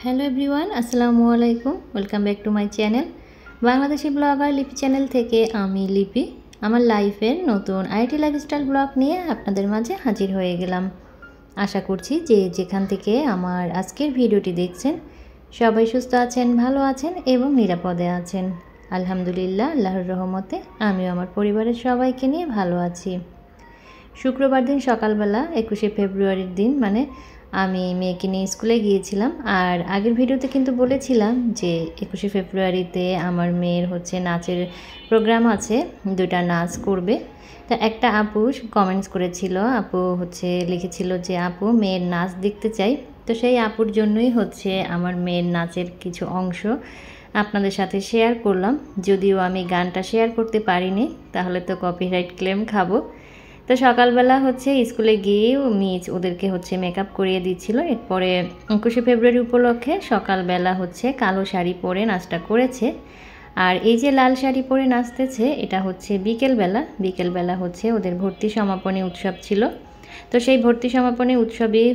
Hello everyone, আসসালামু আলাইকুম। Welcome back to my channel Bangladeshi blogger লিপি চ্যানেল থেকে আমি লিপি আমার লাইফের নতুন আইটি লাইফস্টাইল ব্লগ নিয়ে আপনাদের মাঝে হাজির হয়ে গেলাম। আশা করছি যে যেখান থেকে আমার আজকের ভিডিওটি দেখছেন সবাই সুস্থ আছেন, ভালো আছেন এবং নিরাপদে আছেন। আলহামদুলিল্লাহ, আল্লাহর রহমতে আমিও আমার পরিবারের সবাইকে নিয়ে ভালো আছি। শুক্রবার দিন সকালবেলা 21শে ফেব্রুয়ারির দিন আমি মেয়েকে নিয়ে স্কুলে গিয়েছিলাম। আর আগের ভিডিওতে কিন্তু বলেছিলাম যে 21শে ফেব্রুয়ারিতে আমার মেয়ের নাচের প্রোগ্রাম আছে, দুটা নাচ করবে। তা একটা আপু কমেন্টস করেছিল, আপু লিখেছিল যে আপু মেয়ের নাচ দেখতে চাই। তো সেই আপুর জন্যই আমার মেয়ের নাচের কিছু অংশ আপনাদের সাথে শেয়ার করলাম। যদিও আমি গানটা শেয়ার করতে পারিনি, তাহলে তো কপিরাইট ক্লেম খাবো। তো সকালবেলা স্কুলে গিয়ে মিস ওদেরকে মেকআপ করিয়ে দিচ্ছিল। এরপরে 21শে ফেব্রুয়ারি উপলক্ষে সকালবেলা কালো শাড়ি পরে নাচটা করেছে। আর এই যে লাল শাড়ি পরে নাচতেছে এটা বিকেলবেলা ওদের ভর্তি সমাপনী উৎসব ছিল। তো সেই ভর্তি সমাপনী উৎসবেই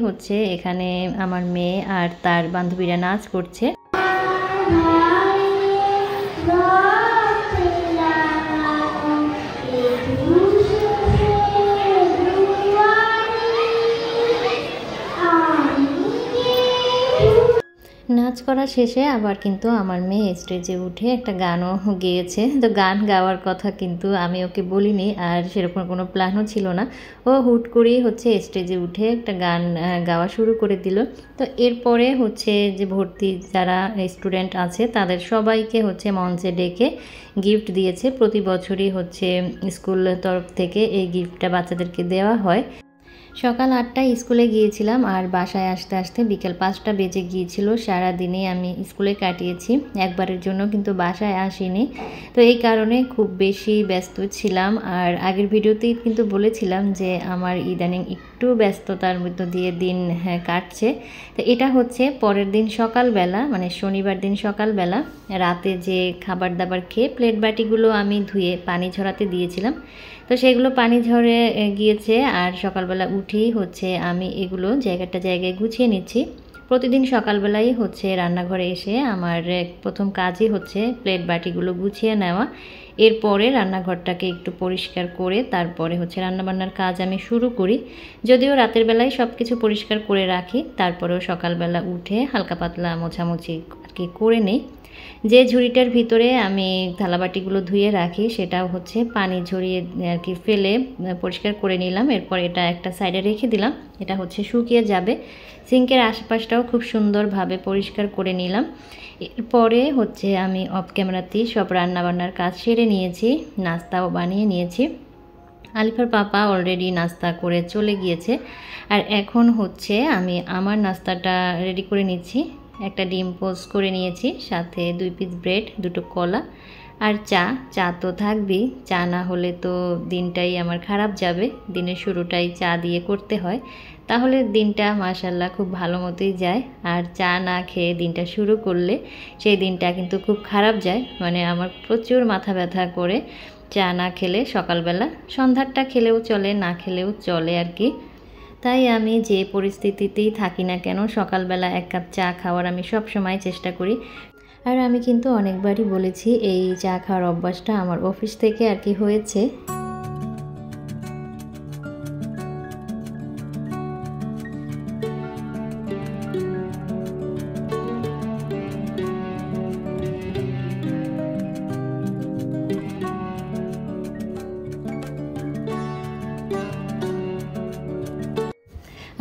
এখানে আমার মেয়ে আর তার বান্ধবীরা নাচ করছে। নাচ করা শেষে আবার কিন্তু আমার মেয়ে স্টেজে উঠে একটা গানও গেয়েছে। তো গান গাওয়ার কথা কিন্তু আমি ওকে বলিনি, আর সেরকম কোনো প্ল্যানও ছিল না। ও হুট করেই স্টেজে উঠে একটা গান গাওয়া শুরু করে দিল। তো এরপরে যে ভর্তি যারা স্টুডেন্ট আছে তাদের সবাইকে মঞ্চে ডেকে গিফট দিয়েছে। প্রতি বছরই স্কুল তরফ থেকে এই গিফটটা বাচ্চাদেরকে দেওয়া হয়। সকাল 8টায় স্কুলে গিয়েছিলাম আর বাসায় আসতে আসতে বিকেল 5টা বেজে গিয়েছিল। সারাদিনে আমি স্কুলে কাটিয়েছি, একবারের জন্য কিন্তু বাসায় আসিনি। তো এই কারণে খুব বেশি ব্যস্ত ছিলাম। আর আগের ভিডিওতেই কিন্তু বলেছিলাম যে আমার ইদানিং একটু ব্যস্ততার মধ্য দিয়ে দিন কাটছে। তো এটা পরের দিন সকালবেলা, শনিবার দিন সকালবেলা রাতে যে খাবার দাবার খেয়ে প্লেট বাটিগুলো আমি ধুয়ে পানি ঝরাতে দিয়েছিলাম। তো সেগুলো পানি ঝরে গিয়েছে আর সকালবেলা উঠেই আমি এগুলো জায়গায় গুছিয়ে নিচ্ছি। প্রতিদিন সকালবেলাই রান্নাঘরে এসে আমার প্রথম কাজই প্লেট বাটিগুলো গুছিয়ে নেওয়া। এরপরে রান্নাঘরটাকে একটু পরিষ্কার করে তারপরে রান্নাবান্নার কাজ আমি শুরু করি। যদিও রাতের বেলায় সব কিছু পরিষ্কার করে রাখি, তারপরেও সকালবেলা উঠে হালকা পাতলা মোছামুছি আর কি করে নিই। যে ঝুড়িটার ভিতরে আমি থালাবাটিগুলো ধুয়ে রাখি সেটাও পানি ঝরিয়ে আর কি ফেলে পরিষ্কার করে নিলাম। এরপর এটা একটা সাইডে রেখে দিলাম, এটা শুকিয়ে যাবে। সিঙ্কের আশপাশটাও খুব সুন্দরভাবে পরিষ্কার করে নিলাম। এরপরে আমি অফ ক্যামেরাতেই সব রান্নাবান্নার কাজ সেরে নিয়েছি, নাস্তাও বানিয়ে নিয়েছি। আলিফার পাপা অলরেডি নাস্তা করে চলে গিয়েছে। আর এখন আমি আমার নাস্তাটা রেডি করে নিচ্ছি। একটা ডিম পোস্ট করে নিয়েছি, সাথে 2 পিস ব্রেড, 2টো কলা আর চা তো থাকবেই। চা না হলে তো দিনটাই আমার খারাপ যাবে। দিনের শুরুটাই চা দিয়ে করতে হয়, তাহলে দিনটা মাশাআল্লাহ খুব ভালো মতোই যায়। আর চা না খেয়ে দিনটা শুরু করলে সেই দিনটা কিন্তু খুব খারাপ যায়। আমার প্রচুর মাথা ব্যথা করে চা না খেলে। সকালবেলা সন্ধ্যারটা খেলেও চলে, না খেলেও চলে আর কি। তাই আমি যে পরিস্থিতিতেই থাকি না কেন সকালবেলা 1 কাপ চা খাওয়ার আমি সব সময় চেষ্টা করি। আর আমি কিন্তু অনেকবারই বলেছি এই চা খাওয়ার অভ্যাসটা আমার অফিস থেকে আর কি হয়েছে।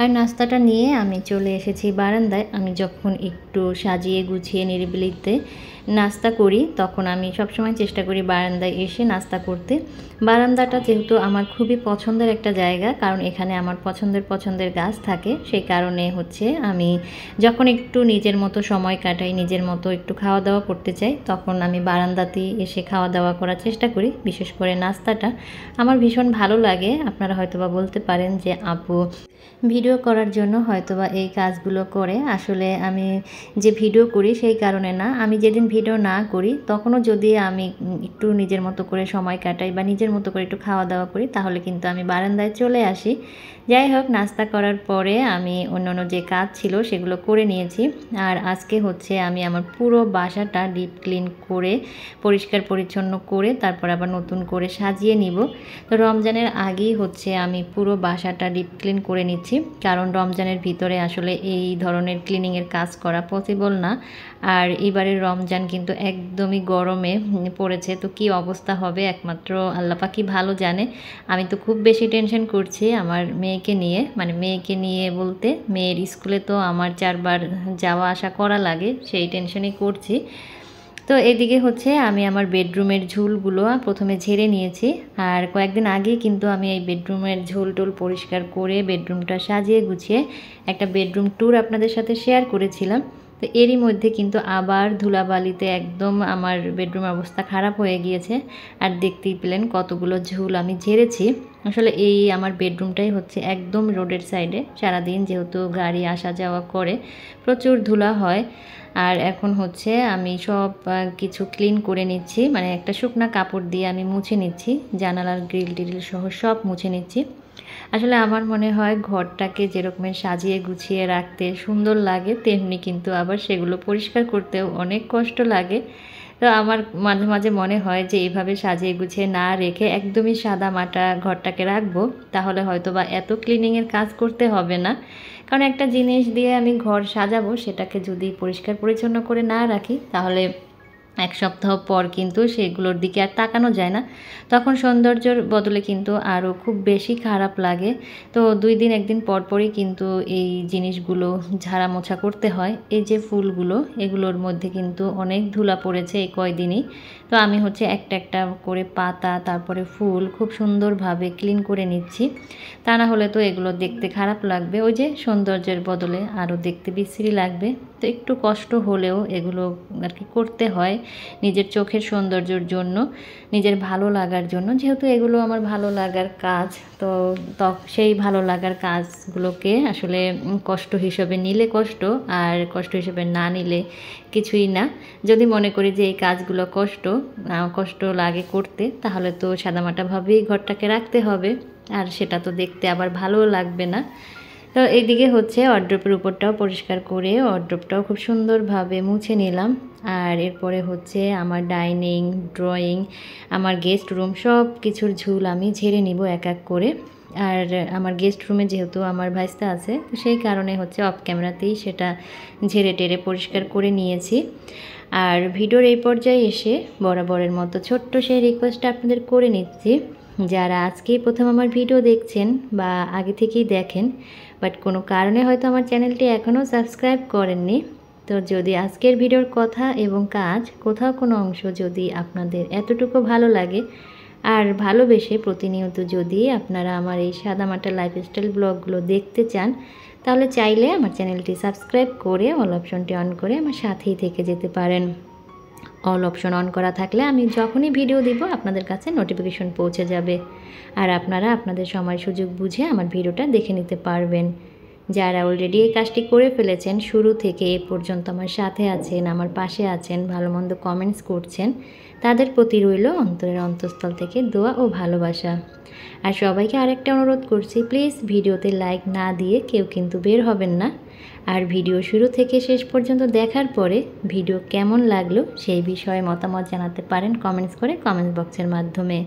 আর নাস্তাটা নিয়ে আমি চলে এসেছি বারান্দায়। আমি যখন একটু সাজিয়ে গুছিয়ে নিরিবিলিতে নাস্তা করি তখন আমি সবসময় চেষ্টা করি বারান্দায় এসে নাস্তা করতে। বারান্দাটা যেহেতু আমার খুবই পছন্দের একটা জায়গা, কারণ এখানে আমার পছন্দের গাছ থাকে। সেই কারণে আমি যখন একটু নিজের মতো সময় কাটাই, নিজের মতো একটু খাওয়া দাওয়া করতে চাই, তখন আমি বারান্দাতেই এসে খাওয়া দাওয়া করার চেষ্টা করি। বিশেষ করে নাস্তাটা আমার ভীষণ ভালো লাগে। আপনারা হয়তো বা বলতে পারেন যে আপু ভিডিও করার জন্য হয়তোবা এই কাজগুলো করে। আসলে আমি যে ভিডিও করি সেই কারণে না। আমি যেদিন ভিডিও না করি তখনও যদি আমি একটু নিজের মতো করে সময় কাটাই বা নিজের মতো করে একটু খাওয়া-দাওয়া করি তাহলে কিন্তু আমি বারান্দায় চলে আসি। যাই হোক, নাস্তা করার পরে আমি অন্যান্য যে কাজ ছিল সেগুলো করে নিয়েছি। আর আজকে হচ্ছে আমি আমার পুরো বাসাটা ডিপ ক্লিন করে পরিষ্কার পরিচ্ছন্ন করে তারপর আবার নতুন করে সাজিয়ে নিব। তো রমজানের আগেই হচ্ছে আমি পুরো বাসাটা ডিপ ক্লিন করে নিচ্ছি, কারণ রমজানের ভিতরে আসলে এই ধরনের ক্লিনিংয়ের কাজ করা পসিবল না। আর এবারের রমজান কিন্তু একদমই গরমে পড়েছে, তো কি অবস্থা হবে একমাত্র আল্লাহ পাকই ভালো জানে। আমি তো খুব বেশি টেনশন করছি আমার মেয়েকে নিয়ে, মানে মেয়েকে নিয়ে বলতে মেয়ের স্কুলে তো আমার 4 বার যাওয়া আসা করা লাগে, সেই টেনশনই করছি। তো এদিকে হচ্ছে আমি আমার বেডরুমের ঝুলগুলো প্রথমে ঝেড়ে নিয়েছি। আর কয়েকদিন আগেই কিন্তু আমি এই বেডরুমের ঝুল টুল পরিষ্কার করে বেডরুমটা সাজিয়ে গুছিয়ে একটা বেডরুম ট্যুর আপনাদের সাথে শেয়ার করেছিলাম। তো এরই মধ্যে কিন্তু আবার ধুলাবালিতে একদম আমার বেডরুমের অবস্থা খারাপ হয়ে গিয়েছে। আর দেখতেই পেলেন কতগুলো ঝুল আমি ঝেড়েছি। আসলে এই আমার বেডরুমটাই হচ্ছে একদম রোডের সাইডে, সারাদিন যেহেতু গাড়ি আসা যাওয়া করে প্রচুর ধুলা হয়। আর এখন হচ্ছে আমি সব কিছু ক্লিন করে নিচ্ছি, মানে একটা শুকনা কাপড় দিয়ে আমি মুছে নিচ্ছি, জানালার গ্রিল টিরিল সহ সব মুছে নিচ্ছি। আসলে আমার মনে হয় ঘরটাকে যেরকমের সাজিয়ে গুছিয়ে রাখতে সুন্দর লাগে, তেমনি কিন্তু আবার সেগুলো পরিষ্কার করতেও অনেক কষ্ট লাগে। তো আমার মাঝে মাঝে মনে হয় যে এভাবে সাজিয়ে গুছিয়ে না রেখে একদমই সাদা মাটা ঘরটাকে রাখবো, তাহলে হয়তো বা এত ক্লিনিংয়ের কাজ করতে হবে না। কারণ একটা জিনিস দিয়ে আমি ঘর সাজাবো, সেটাকে যদি পরিষ্কার পরিচ্ছন্ন করে না রাখি তাহলে 1 সপ্তাহ পর কিন্তু সেগুলোর দিকে আর তাকানো যায় না। তখন সৌন্দর্যর বদলে কিন্তু আরও খুব বেশি খারাপ লাগে। তো 2 দিন 1 দিন পর পরই কিন্তু এই জিনিসগুলো ঝাড়া মোছা করতে হয়। এই যে ফুলগুলো, এগুলোর মধ্যে কিন্তু অনেক ধুলা পড়েছে এই কয়দিনই। তো আমি হচ্ছে একটা একটা করে পাতা তারপরে ফুল খুব সুন্দরভাবে ক্লিন করে নিচ্ছি। তা না হলে তো এগুলো দেখতে খারাপ লাগবে, ওই যে সৌন্দর্যের বদলে আরও দেখতে বিশ্রী লাগবে। তো একটু কষ্ট হলেও এগুলো আর কি করতে হয় নিজের চোখের সৌন্দর্যের জন্য, নিজের ভালো লাগার জন্য। যেহেতু এগুলো আমার ভালো লাগার কাজ, তো সেই ভালো লাগার কাজগুলোকে আসলে কষ্ট হিসেবে নিলে কষ্ট, আর কষ্ট হিসেবে না নিলে কিছুই না। যদি মনে করি যে এই কাজগুলো কষ্ট লাগে করতে, তাহলে তো সাদামাটাভাবেই ঘরটাকে রাখতে হবে, আর সেটা তো দেখতে আবার ভালোও লাগবে না। তো এইদিকে হচ্ছে ওয়ারড্রোবের উপরটাও পরিষ্কার করে ওয়ারড্রোবটাও খুব সুন্দরভাবে মুছে নিলাম। আর এরপরে হচ্ছে আমার ডাইনিং, ড্রয়িং, আমার গেস্ট রুম সব কিছুর ঝুল আমি ঝেড়ে নিব এক এক করে। আর আমার গেস্ট রুমে যেহেতু আমার ভাইস্তা আছে, তো সেই কারণে হচ্ছে অফ ক্যামেরাতেই সেটা ঝেড়ে টেরে পরিষ্কার করে নিয়েছি। আর ভিডিওর এই পর্যায়ে এসে বরাবরের মতো ছোট্ট সেই রিকোয়েস্টটা আপনাদের করে নিচ্ছি, যারা আজকেই প্রথম আমার ভিডিও দেখছেন বা আগে থেকেই দেখেন বাট কোনো কারণে হয়তো আমার চ্যানেলটি এখনও সাবস্ক্রাইব করেননি, তো যদি আজকের ভিডিওর কথা এবং কাজ কোথাও কোনো অংশ যদি আপনাদের এতটুকু ভালো লাগে আর ভালোবেসে প্রতিনিয়ত যদি আপনারা আমার এই সাদামাটা লাইফস্টাইল ব্লগগুলো দেখতে চান, তাহলে চাইলে আমার চ্যানেলটি সাবস্ক্রাইব করে অল অপশনটি অন করে আমার সাথেই থেকে যেতে পারেন। অল অপশন অন করা থাকলে আমি যখনই ভিডিও দিব আপনাদের কাছে নোটিফিকেশন পৌঁছে যাবে, আর আপনারা আপনাদের সময় সুযোগ বুঝে আমার ভিডিওটা দেখে নিতে পারবেন। যারা অলরেডি এই কাজটি করে ফেলেছেন, শুরু থেকে এ পর্যন্ত আমার সাথে আছেন, আমার পাশে আছেন, ভালো মন্দ কমেন্টস করছেন, তাদের প্রতি রইল অন্তরের অন্তঃস্থল থেকে দোয়া ও ভালোবাসা। আর সবাইকে আরেকটা অনুরোধ করছি, প্লিজ ভিডিওতে লাইক না দিয়ে কেউ কিন্তু বের হবেন না। আর ভিডিও শুরু থেকে শেষ পর্যন্ত দেখার পরে ভিডিও কেমন লাগলো সেই বিষয়ে মতামত জানাতে পারেন কমেন্টস করে, কমেন্টস বক্সের মাধ্যমে।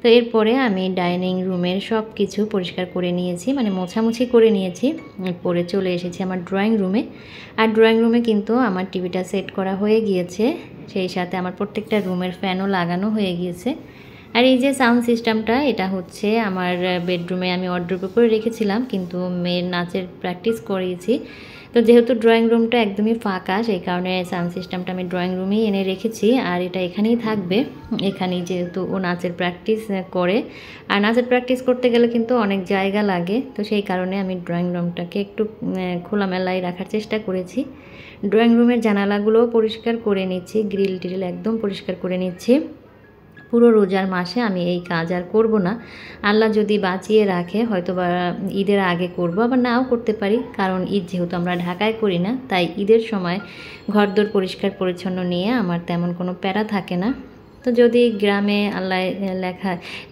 তো এরপরে আমি ডাইনিং রুমের সব কিছু পরিষ্কার করে নিয়েছি, মানে মোছামুছি করে নিয়েছি। এরপরে চলে এসেছি আমার ড্রয়িং রুমে। আর ড্রয়িং রুমে কিন্তু আমার টিভিটা সেট করা হয়ে গিয়েছে, সেই সাথে আমার প্রত্যেকটা রুমের ফ্যানও লাগানো হয়ে গিয়েছে। আর এই যে সাউন্ড সিস্টেমটা, এটা হচ্ছে আমার বেডরুমে আমি ওয়ারড্রোবে করে রেখেছিলাম, কিন্তু মেয়ের নাচের প্র্যাকটিস করিয়েছি। তো যেহেতু ড্রয়িং রুমটা একদমই ফাঁকা, সেই কারণে সাউন্ড সিস্টেমটা আমি ড্রয়িং রুমেই এনে রেখেছি। আর এটা এখানেই থাকবে, এখানেই যেহেতু ও নাচের প্র্যাকটিস করে। আর নাচের প্র্যাকটিস করতে গেলে কিন্তু অনেক জায়গা লাগে, তো সেই কারণে আমি ড্রয়িং রুমটাকে একটু খোলামেলাই রাখার চেষ্টা করেছি। ড্রয়িং রুমের জানালাগুলোও পরিষ্কার করে নিচ্ছি, গ্রিল টিরিল একদম পরিষ্কার করে নিচ্ছি। পুরো রোজার মাসে আমি এই কাজ আর করব না। আল্লাহ যদি বাঁচিয়ে রাখে হয়তোবা ঈদের আগে করব, আবার নাও করতে পারি, কারণ ঈদ যেহেতু আমরা ঢাকায় করি না, তাই ঈদের সময় ঘরদোর পরিষ্কার পরিচ্ছন্ন নিয়ে আমার তেমন কোনো প্যারা থাকে না। তো যদি গ্রামে আল্লাহ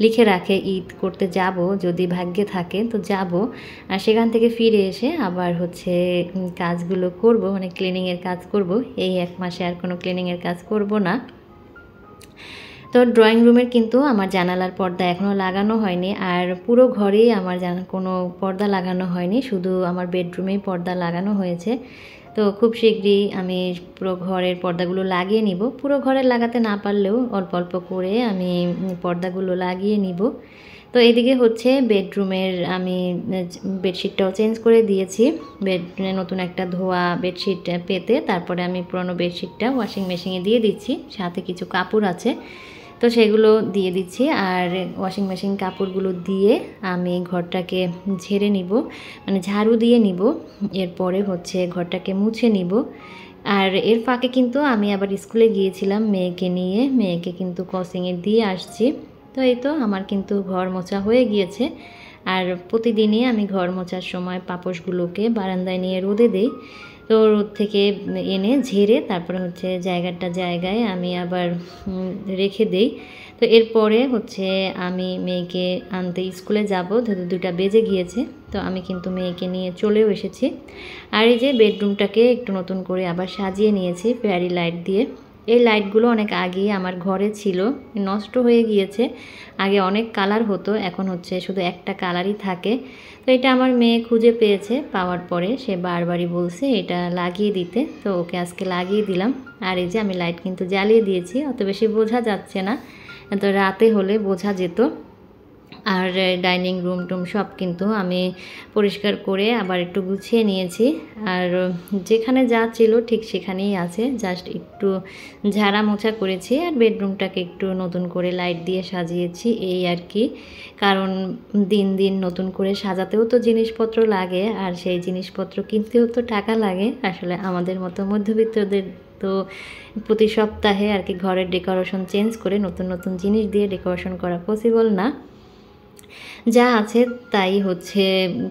লিখে রাখে ঈদ করতে যাব, যদি ভাগ্যে থাকে তো যাব, আর সেখান থেকে ফিরে এসে আবার হচ্ছে কাজগুলো করব, মানে ক্লিনিংয়ের কাজ করব। এই 1 মাসে আর কোনো ক্লিনিংয়ের কাজ করব না। তো ড্রয়িং রুমের কিন্তু আমার জানালার পর্দা এখনও লাগানো হয়নি, আর পুরো ঘরেই আমার কোনো পর্দা লাগানো হয়নি, শুধু আমার বেডরুমেই পর্দা লাগানো হয়েছে। তো খুব শীঘ্রই আমি পুরো ঘরের পর্দাগুলো লাগিয়ে নিব। পুরো ঘরে লাগাতে না পারলেও অল্প অল্প করে আমি পর্দাগুলো লাগিয়ে নিব। তো এদিকে হচ্ছে বেডরুমের আমি বেডশিটটাও চেঞ্জ করে দিয়েছি। নতুন একটা ধোয়া বেডশিট পেতে তারপরে আমি পুরনো বেডশিটটা ওয়াশিং মেশিনে দিয়ে দিচ্ছি, সাথে কিছু কাপড় আছে তো সেগুলো দিয়ে দিচ্ছি। আর ওয়াশিং মেশিন কাপড়গুলো দিয়ে আমি ঘরটাকে ঝেড়ে নিব, মানে ঝাড়ু দিয়ে নিব, এরপরে হচ্ছে ঘরটাকে মুছে নিব। আর এর ফাঁকে কিন্তু আমি আবার স্কুলে গিয়েছিলাম মেয়েকে নিয়ে, মেয়েকে কিন্তু ক্রসিংয়ে দিয়ে আসছি। তো এই তো আমার কিন্তু ঘর মোছা হয়ে গিয়েছে। আর প্রতিদিনই আমি ঘর মোছার সময় পাপোশগুলোকে বারান্দায় নিয়ে রোদে দেই। তো রোদ থেকে এনে ঝেড়ে তারপরে হচ্ছে জায়গায় আমি আবার রেখে দেই। তো এরপরে হচ্ছে আমি মেয়েকে আনতে স্কুলে যাব, ধরো 2টা বেজে গিয়েছে। তো আমি কিন্তু মেয়েকে নিয়ে চলেও এসেছি। আর এই যে বেডরুমটাকে একটু নতুন করে আবার সাজিয়ে নিয়েছি ফেয়ারি লাইট দিয়ে। এই লাইটগুলো অনেক আগেই আমার ঘরে ছিল, নষ্ট হয়ে গিয়েছে। আগে অনেক কালার হতো, এখন হচ্ছে শুধু একটা কালারই থাকে। তো এটা আমার মেয়ে খুঁজে পেয়েছে, পাওয়ার পরে সে বারবারই বলছে এটা লাগিয়ে দিতে, তো ওকে আজকে লাগিয়ে দিলাম। আর এই যে আমি লাইট কিন্তু জ্বালিয়ে দিয়েছি, অত বেশি বোঝা যাচ্ছে না, তো রাতে হলে বোঝা যেত। আর ডাইনিং রুম টুম সব কিন্তু আমি পরিষ্কার করে আবার একটু গুছিয়ে নিয়েছি। আর যেখানে যা ছিল ঠিক সেখানেই আছে, জাস্ট একটু ঝাড়া মোছা করেছি। আর বেডরুমটাকে একটু নতুন করে লাইট দিয়ে সাজিয়েছি, এই আর কি। কারণ দিন দিন নতুন করে সাজাতেও তো জিনিসপত্র লাগে, আর সেই জিনিসপত্র কিনতেও তো টাকা লাগে। আসলে আমাদের মতো মধ্যবিত্তদের তো প্রতি সপ্তাহে আর কি ঘরের ডেকোরেশন চেঞ্জ করে নতুন নতুন জিনিস দিয়ে ডেকোরেশন করা পসিবল না। যা আছে তাই হচ্ছে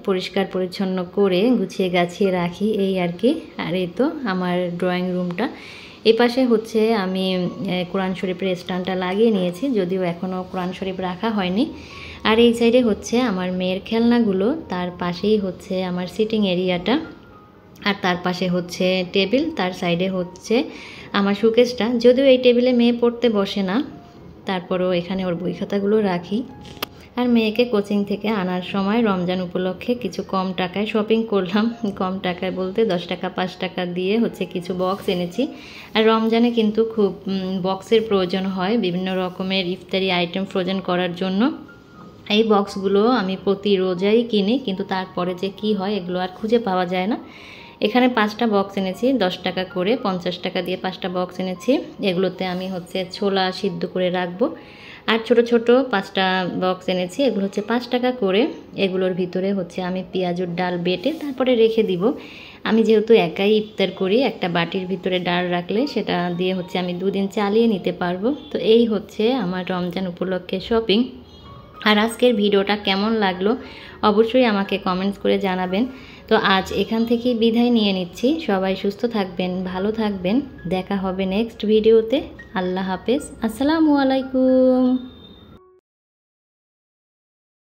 পরিষ্কার পরিচ্ছন্ন করে গুছিয়ে গাছিয়ে রাখি, এই আর কি। আর এই তো আমার ড্রয়িং রুমটা। এই পাশে হচ্ছে আমি কোরআন শরীফের স্ট্যান্ডটা লাগিয়ে নিয়েছি, যদিও এখনও কোরআন শরীফ রাখা হয়নি। আর এই সাইডে হচ্ছে আমার মেয়ের খেলনাগুলো, তার পাশেই হচ্ছে আমার সিটিং এরিয়াটা, আর তার পাশে হচ্ছে টেবিল, তার সাইডে হচ্ছে আমার শোকেসটা। যদিও এই টেবিলে মেয়ে পড়তে বসে না, তারপরেও এখানে ওর বই খাতাগুলো রাখি। আর মেয়েকে কোচিং থেকে আনার সময় রমজান উপলক্ষে কিছু কম টাকায় শপিং করলাম। কম টাকায় বলতে 10 টাকা 5 টাকা দিয়ে হচ্ছে কিছু বক্স এনেছি। আর রমজানে কিন্তু খুব বক্সের প্রয়োজন হয় বিভিন্ন রকমের ইফতারি আইটেম ফ্রোজেন করার জন্য। এই বক্সগুলো আমি প্রতি রোজাই কিনি, কিন্তু তারপরে যে কি হয় এগুলো আর খুঁজে পাওয়া যায় না। এখানে 5টা বক্স এনেছি 10 টাকা করে, 50 টাকা দিয়ে 5টা বক্স এনেছি। এগুলোতে আমি হচ্ছে ছোলা সিদ্ধ করে রাখবো। আর ছোট ছোট 5টা বক্স এনেছি, এগুলো হচ্ছে 5 টাকা করে। এগুলোর ভিতরে হচ্ছে আমি পেঁয়াজুর ডাল বেটে তারপরে রেখে দিব। আমি যেহেতু একাই ইফতার করি, একটা বাটির ভিতরে ডাল রাখলে সেটা দিয়ে হচ্ছে আমি 2 দিন চালিয়ে নিতে পারবো। তো এই হচ্ছে আমার রমজান উপলক্ষে শপিং। আর আজকের ভিডিওটা কেমন লাগলো অবশ্যই আমাকে কমেন্টস করে জানাবেন। তো আজ এখান থেকেই বিদায় নিয়ে নিচ্ছি। সবাই সুস্থ থাকবেন, ভালো থাকবেন। দেখা হবে নেক্সট ভিডিওতে। আল্লাহ হাফেজ, আসসালামু আলাইকুম।